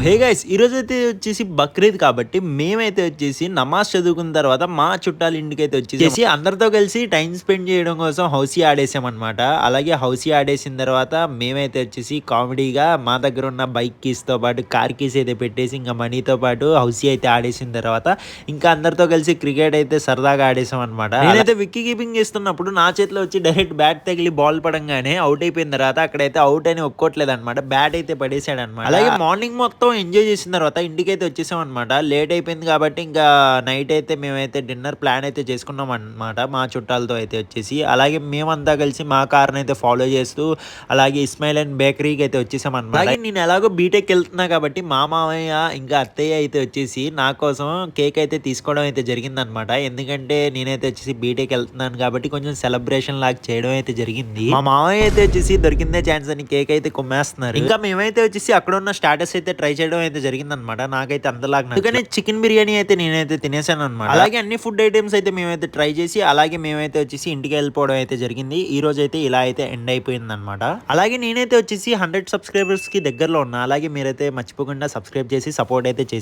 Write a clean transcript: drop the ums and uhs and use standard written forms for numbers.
Hey guys ఈరోజైతే వచ్చేసి బక్రీద్ కాబట్టి మేమైతే వచ్చేసి నమాజ్ చదువుకున్న తర్వాత మా చుట్టాల ఇంటికైతే వచ్చేసి అందరితో కలిసి టైం స్పెండ్ చేయడం కోసం హౌసీ ఆడేసాం అనమాట. అలాగే హౌసీ ఆడేసిన తర్వాత మేమైతే వచ్చేసి కామెడీగా మా దగ్గర ఉన్న బైక్ కీస్ తో పాటు కార్ కీస్ అయితే పెట్టేసి ఇంకా మనీతో పాటు హౌసీ అయితే ఆడేసిన తర్వాత ఇంకా అందరితో కలిసి క్రికెట్ అయితే సరదాగా ఆడేసాం అనమాట. నేనైతే విక్కీ కీపింగ్ చేస్తున్నప్పుడు నా చేతిలో వచ్చి డైరెక్ట్ బ్యాట్ తగిలి బాల్ పడంగానే అవుట్ అయిపోయిన తర్వాత అక్కడైతే అవుట్ అని ఒప్పుకోవట్లేదు అనమాట. బ్యాట్ అయితే పడేసాడు అనమాట. అలాగే మార్నింగ్ మొత్తం ఎంజాయ్ చేసిన తర్వాత ఇంటికైతే వచ్చేసాం అనమాట. లేట్ అయిపోయింది కాబట్టి ఇంకా నైట్ అయితే మేమైతే డిన్నర్ ప్లాన్ అయితే చేసుకున్నాం అనమాట మా చుట్టాలతో అయితే వచ్చేసి. అలాగే మేమంతా కలిసి మా కార్ని అయితే ఫాలో చేస్తూ అలాగే ఇస్మాయిల్ అండ్ బేకరీకి అయితే వచ్చేసాం అనమాట. అలాగే నేను ఎలాగో బీటెక్ వెళ్తున్నా కాబట్టి మా మామయ్య ఇంకా అత్తయ్య అయితే వచ్చేసి నా కోసం కేక్ అయితే తీసుకోవడం అయితే జరిగిందనమాట. ఎందుకంటే నేనైతే వచ్చేసి బీటెక్ వెళ్తున్నాను కాబట్టి కొంచెం సెలబ్రేషన్ లాగా చేయడం అయితే జరిగింది. మా మామయ్య అయితే వచ్చేసి దొరికిందే ఛాన్స్ అని కేక్ అయితే కొమ్మేస్తున్నారు. ఇంకా మేమైతే వచ్చేసి అక్కడ ఉన్న స్టాటస్ అయితే ట్రై చేయడం అయితే జరిగిందనమాట. నాకైతే అందలాగా అందుకనే చికెన్ బిర్యానీ అయితే నేనైతే తినేసాను అనమాట. అలాగే అన్ని ఫుడ్ ఐటమ్స్ అయితే మేమైతే ట్రై చేసి అలాగే మేమైతే వచ్చేసి ఇంటికి వెళ్ళిపోవడం అయితే జరిగింది. ఈ రోజు అయితే ఇలా అయితే ఎండ్ అయిపోయింది అనమాట. అలాగే నేనైతే వచ్చేసి 100 సబ్స్క్రైబర్స్ కి దగ్గరలో ఉన్నా. అలాగే మీరైతే మర్చిపోకుండా సబ్స్క్రైబ్ చేసి సపోర్ట్ అయితే చేసి